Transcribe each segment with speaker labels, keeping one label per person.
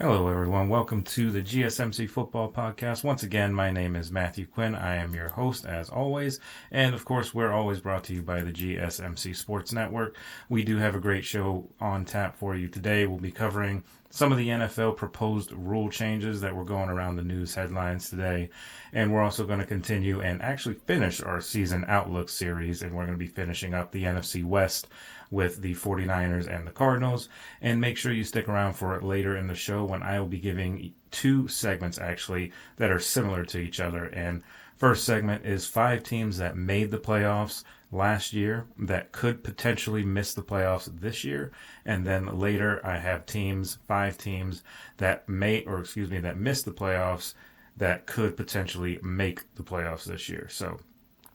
Speaker 1: Hello, everyone. Welcome to the GSMC Football Podcast. Once again, my name is Matthew Quinn. I am your host, as always. And of course, we're always brought to you by the GSMC Sports Network. We do have a great show on tap for you today. We'll be covering some of the NFL proposed rule changes that were going around the news headlines today. And we're also going to continue and actually finish our season outlook series. And we're going to be finishing up the NFC West with the 49ers and the Cardinals. And make sure you stick around for it later in the show when I will be giving two segments actually that are similar to each other. And first segment is 5 teams that made the playoffs last year that could potentially miss the playoffs this year. And then later I have 5 teams that that missed the playoffs that could potentially make the playoffs this year. So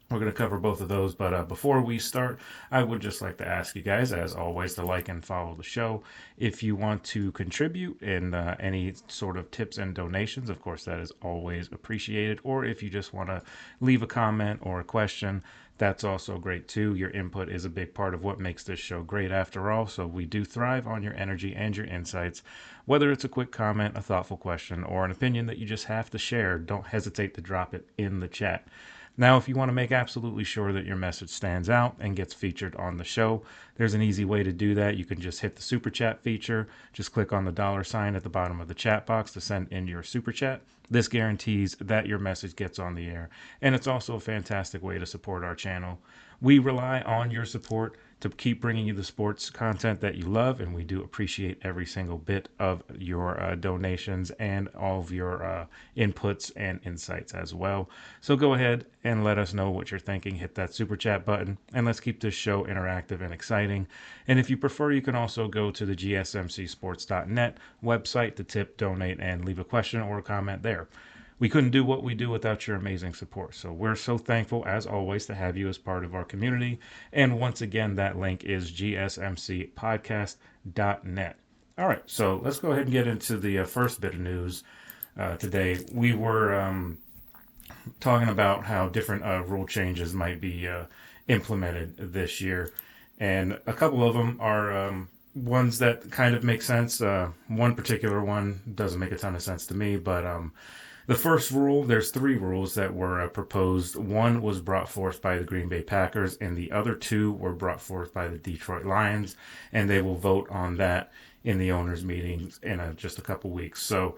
Speaker 1: we're going to cover both of those, but before we start, I would just like to ask you guys, as always, to like and follow the show. If you want to contribute in any sort of tips and donations, of course, that is always appreciated. Or if you just want to leave a comment or a question, that's also great too. Your input is a big part of what makes this show great after all, so we do thrive on your energy and your insights. Whether it's a quick comment, a thoughtful question, or an opinion that you just have to share, don't hesitate to drop it in the chat. Now, if you want to make absolutely sure that your message stands out and gets featured on the show, there's an easy way to do that. You can just hit the super chat feature. Just click on the $ at the bottom of the chat box to send in your super chat. This guarantees that your message gets on the air, and it's also a fantastic way to support our channel. We rely on your support to keep bringing you the sports content that you love, and we do appreciate every single bit of your donations and all of your inputs and insights as well. So go ahead and let us know what you're thinking. Hit that super chat button, and let's keep this show interactive and exciting. And if you prefer, you can also go to the GSMCsports.net website to tip, donate, and leave a question or a comment there. We couldn't do what we do without your amazing support. So we're so thankful, as always, to have you as part of our community. And once again, that link is gsmcpodcast.net. All right, so let's go ahead and get into the first bit of news today. We were talking about how different rule changes might be implemented this year. And a couple of them are ones that kind of make sense. One particular one doesn't make a ton of sense to me, but the first rule, there's 3 rules that were proposed. One was brought forth by the Green Bay Packers, and the other 2 were brought forth by the Detroit Lions, and they will vote on that in the owners' meetings in just a couple weeks. So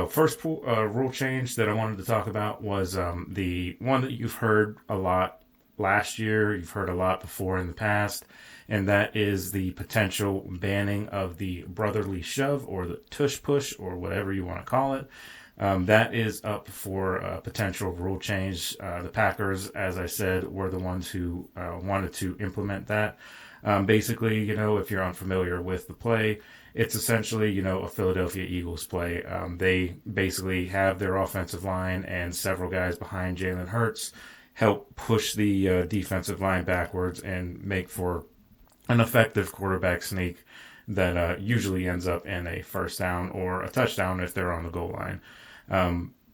Speaker 1: first rule change that I wanted to talk about was the one that you've heard a lot last year, you've heard a lot before in the past, and that is the potential banning of the brotherly shove or the tush push or whatever you want to call it. That is up for potential rule change. The Packers, as I said, were the ones who wanted to implement that. Basically, if you're unfamiliar with the play, it's essentially, a Philadelphia Eagles play. They basically have their offensive line and several guys behind Jalen Hurts help push the defensive line backwards and make for an effective quarterback sneak that usually ends up in a first down or a touchdown if they're on the goal line.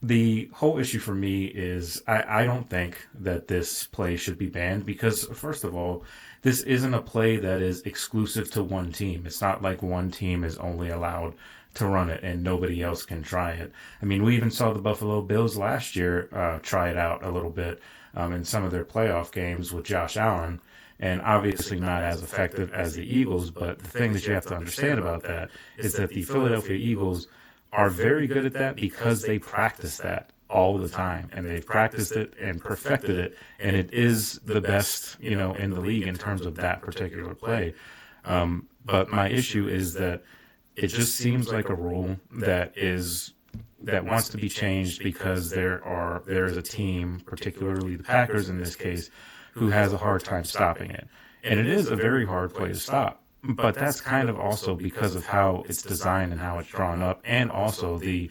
Speaker 1: The whole issue for me is I don't think that this play should be banned because, first of all, this isn't a play that is exclusive to one team. It's not like one team is only allowed to run it and nobody else can try it. I mean, we even saw the Buffalo Bills last year try it out a little bit in some of their playoff games with Josh Allen. And obviously not as effective as the Eagles, but the thing that you have to understand about that is that the Philadelphia Eagles are very good at that because they practice that all the time, and they've practiced it and perfected it, and it is the best, in the league in terms of that particular play. But my issue is that it just seems like a rule that wants to be changed because there is a team, particularly the Packers in this case, who has a hard time stopping it. And it is a very hard play to stop. But that's kind of also because of how it's designed and how it's drawn up, and also the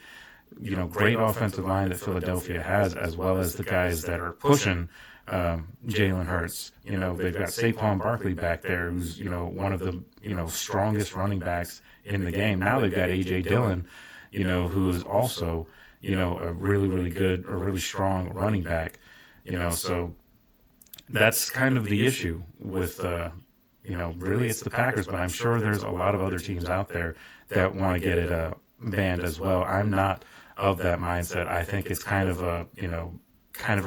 Speaker 1: great offensive line that Philadelphia has, as well as the guys that are pushing Jalen Hurts. They've got Saquon Barkley back there, who's one of the strongest running backs in the game. Now they've got AJ Dillon, who is also a really, really good or really strong running back. So that's kind of the issue with really it's the Packers, but I'm sure there's a lot of other teams out there that want to get it banned as well. I'm not of that mindset. I think it's kind of a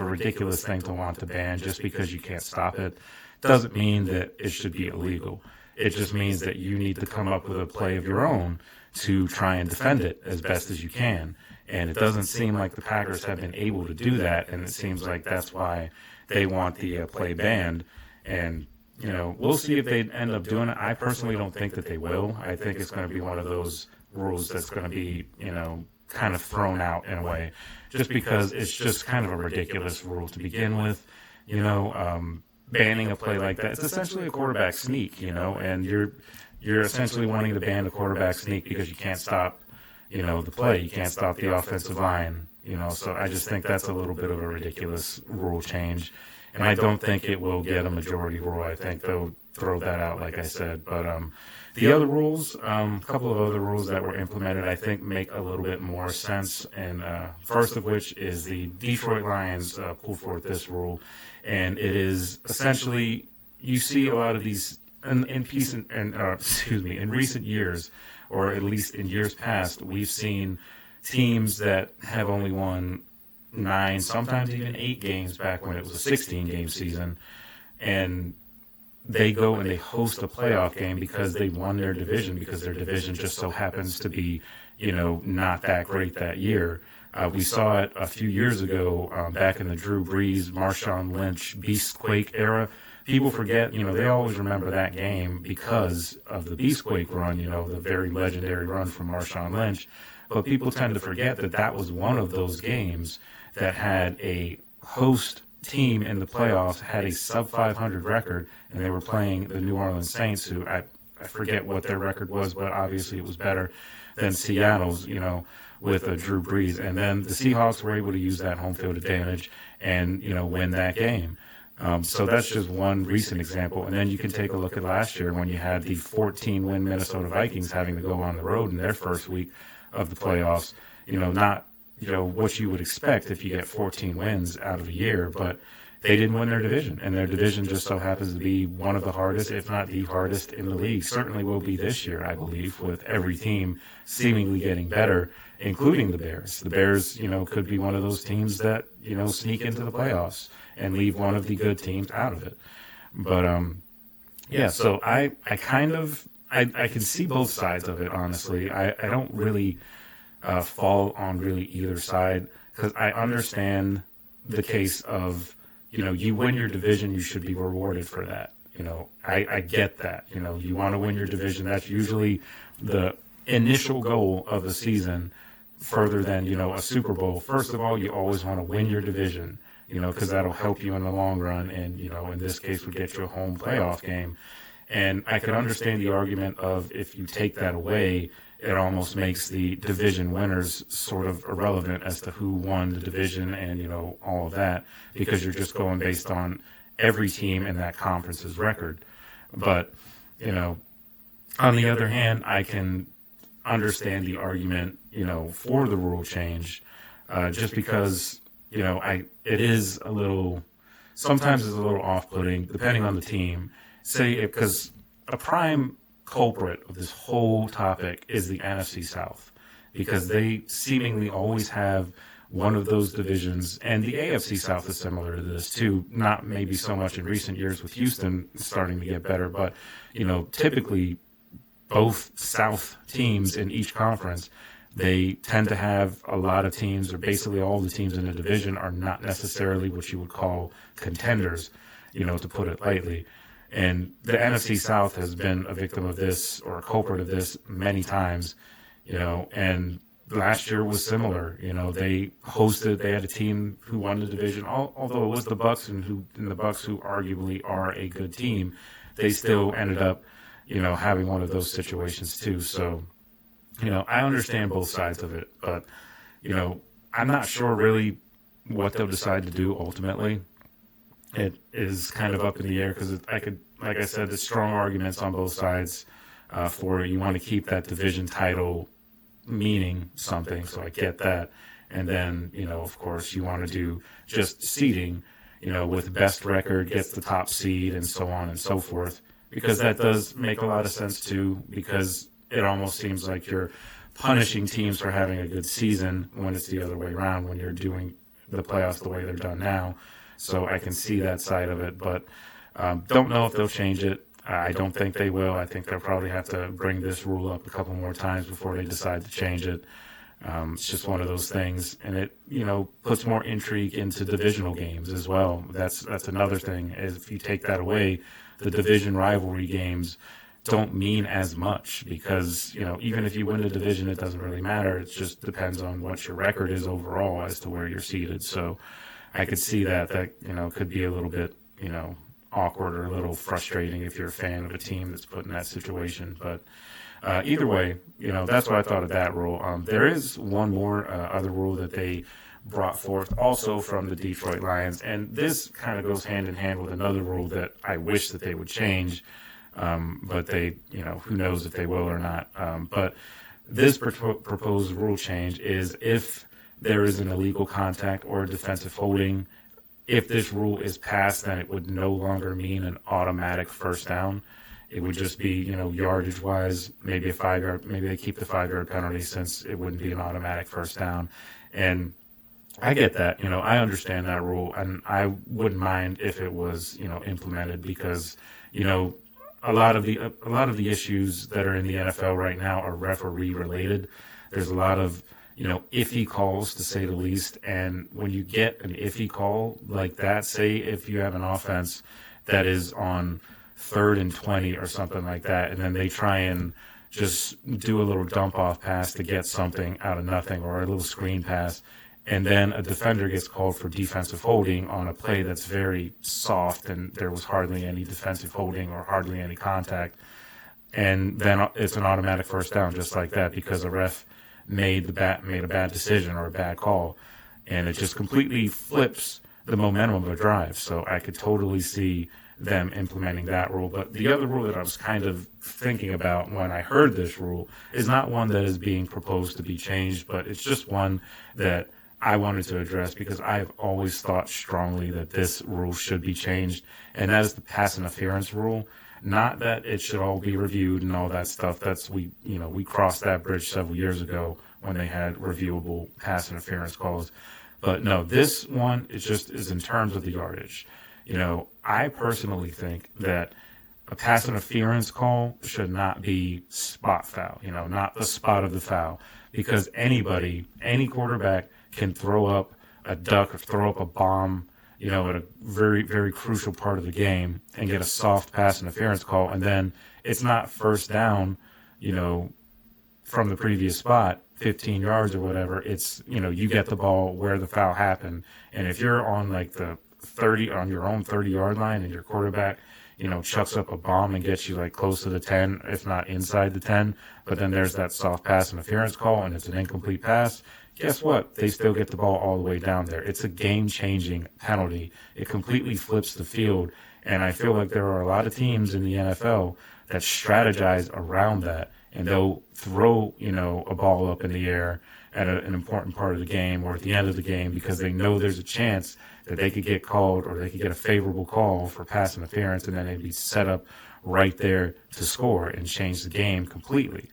Speaker 1: ridiculous thing to want to ban just because you can't stop it. Doesn't mean that it should be illegal. It just means that you need to come up with a play of your own to try and defend it as best as you can. And it doesn't seem like the Packers have been able to do that, and it seems like that's why they want the play banned. And, we'll see if they end up doing it. I personally don't think that they will. I think it's going to be one of those rules that's going to be, kind of thrown out in a way, just because it's just kind of a ridiculous rule to begin with. Banning a play like that, it's essentially a quarterback sneak, and you're essentially wanting to ban a quarterback sneak because you can't stop, the play. You can't stop the offensive line, so I just think that's a little bit of a ridiculous rule change. And I don't think it will get a majority rule. I think they'll throw that out, like I said. But the other rules, a couple of other rules that were implemented, I think make a little bit more sense. And first of which is the Detroit Lions pulled forth this rule. And it is essentially, you see a lot of these in recent years, or at least in years past, we've seen teams that have only won 9, sometimes even 8 games back when it was a 16-game season, and they go and they host a playoff game because they won their division, because their division just so happens to be, not that great that year. We saw it a few years ago back in the Drew Brees, Marshawn Lynch, Beastquake era. People forget, they always remember that game because of the Beastquake run, the very legendary run from Marshawn Lynch. But people tend to forget that that was one of those games that had a host team in the playoffs, had a sub-500 record, and they were playing the New Orleans Saints, who I forget what their record was, but obviously it was better than Seattle's, with Drew Brees. And then the Seahawks were able to use that home field advantage and, win that game. So that's just one recent example. And then you can take a look at last year when you had the 14-win Minnesota Vikings having to go on the road in their first week of the playoffs. Not what you would expect if you get 14 wins out of a year, but they didn't win their division, and their division just so happens to be one of the hardest, if not the hardest in the league. Certainly will be this year, I believe, with every team seemingly getting better, including the Bears. The Bears, could be one of those teams that, sneak into the playoffs and leave one of the good teams out of it. But, so I can see both sides of it, honestly. I don't really fall on really either side, because I understand the case of, you win your division, you should be rewarded for that. I get that. You want to win your division. That's usually the initial goal of a season, further than, a Super Bowl. First of all, you always want to win your division, because that'll help you in the long run, and, in this case would get you a home playoff game. And I could understand the argument of, if you take that away, it almost makes the division winners sort of irrelevant as to who won the division and, all of that, because you're just going based on every team in that conference's record. But, on the other hand, I can understand the argument, for the rule change, just because, it is a little, sometimes it's a little off-putting, depending on the team. Because a prime culprit of this whole topic is the NFC South, because they seemingly always have one of those divisions, and the AFC South is similar to this too, not maybe so much in recent years with Houston starting to get better, but typically both South teams in each conference, they tend to have a lot of teams, or basically all the teams in the division are not necessarily what you would call contenders, to put it lightly. And the NFC South has been a victim of this, or a culprit of this, many times, and last year was similar. They had a team who won the division, although it was the Bucs, and the Bucs, who arguably are a good team, they still ended up, having one of those situations too. So, I understand both sides of it, but, I'm not sure really what they'll decide to do ultimately. It is kind of up in the air, because like I said, there's strong arguments on both sides for it. You want to keep that division title meaning something, so I get that. And then, of course, you want to do just seeding, with best record gets the top seed and so on and so forth, because that does make a lot of sense too, because it almost seems like you're punishing teams for having a good season when it's the other way around, when you're doing the playoffs the way they're done now. So I can see that side of it, but don't know if they'll change it. I don't think they will. I think they'll probably have to bring this rule up a couple more times before they decide to change it. It's just one of those things, and it, puts more intrigue into divisional games as well. That's another thing, is if you take that away, the division rivalry games don't mean as much because, even if you win a division, it doesn't really matter. It just depends on what your record is overall as to where you're seated. So I could see that could be a little bit, awkward or a little frustrating if you're a fan of a team that's put in that situation. But either way, that's what I thought of that rule. There is one more other rule that they brought forth also from the Detroit Lions, and this kind of goes hand in hand with another rule that I wish that they would change, but they, who knows if they will or not. But this proposed rule change is if there is an illegal contact or defensive holding, if this rule is passed, then it would no longer mean an automatic first down. It would just be, yardage-wise, maybe a 5-yard, maybe they keep the 5-yard penalty since it wouldn't be an automatic first down. And I get that, I understand that rule, and I wouldn't mind if it was, implemented because, a lot of the issues that are in the NFL right now are referee related. There's a lot of iffy calls, to say the least. And when you get an iffy call like that, say if you have an offense that is on 3rd and 20 or something like that, and then they try and just do a little dump off pass to get something out of nothing, or a little screen pass, and then a defender gets called for defensive holding on a play that's very soft and there was hardly any defensive holding or hardly any contact, and then it's an automatic first down just like that because a ref made a bad decision or a bad call, and it just completely flips the momentum of a drive. So I could totally see them implementing that rule. But the other rule that I was kind of thinking about when I heard this rule is not one that is being proposed to be changed, but it's just one that I wanted to address because I've always thought strongly that this rule should be changed, and that is the pass interference rule. Not that it should all be reviewed and all that stuff. We crossed that bridge several years ago when they had reviewable pass interference calls. But no, this one is in terms of the yardage. I personally think that a pass interference call should not be spot foul, not the spot of the foul, because any quarterback can throw up a duck or throw up a bomb, at a very, very crucial part of the game and get a soft pass interference call. And then it's not first down, from the previous spot, 15 yards or whatever. It's, you get the ball where the foul happened. And if you're on the 30, on your own 30-yard line, and your quarterback, chucks up a bomb and gets you close to the 10, if not inside the 10, but then there's that soft pass interference call and it's an incomplete pass, guess what? They still get the ball all the way down there. It's a game-changing penalty. It completely flips the field, and I feel like there are a lot of teams in the NFL that strategize around that, and they'll throw, a ball up in the air at an important part of the game or at the end of the game because they know there's a chance that they could get called or they could get a favorable call for pass interference, and then they'd be set up right there to score and change the game completely.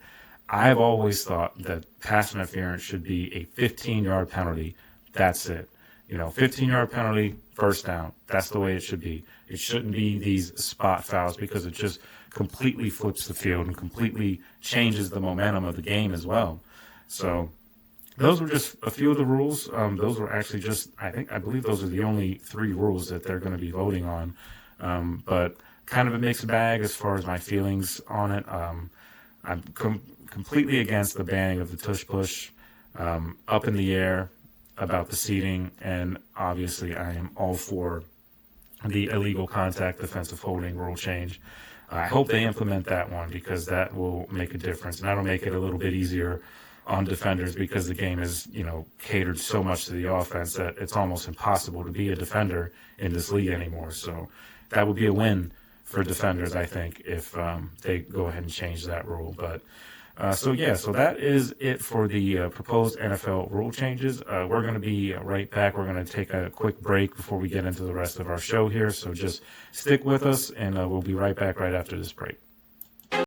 Speaker 1: I've always thought that pass interference should be a 15-yard penalty. That's it. 15-yard penalty, first down. That's the way it should be. It shouldn't be these spot fouls because it just completely flips the field and completely changes the momentum of the game as well. So those were just a few of the rules. Those were actually I believe those are the only 3 rules that they're going to be voting on. But kind of a mixed bag as far as my feelings on it. I'm completely against the banning of the tush push, up in the air about the seating, and obviously I am all for the illegal contact defensive holding rule change. I hope they implement that one because that will make a difference, and that'll make it a little bit easier on defenders because the game is, catered so much to the offense that it's almost impossible to be a defender in this league anymore. So that would be a win for defenders, I think, if they go ahead and change that rule. But so that is it for the proposed NFL rule changes. We're going to be right back. We're going to take a quick break before we get into the rest of our show here. So just stick with us, and we'll be right back right after this break.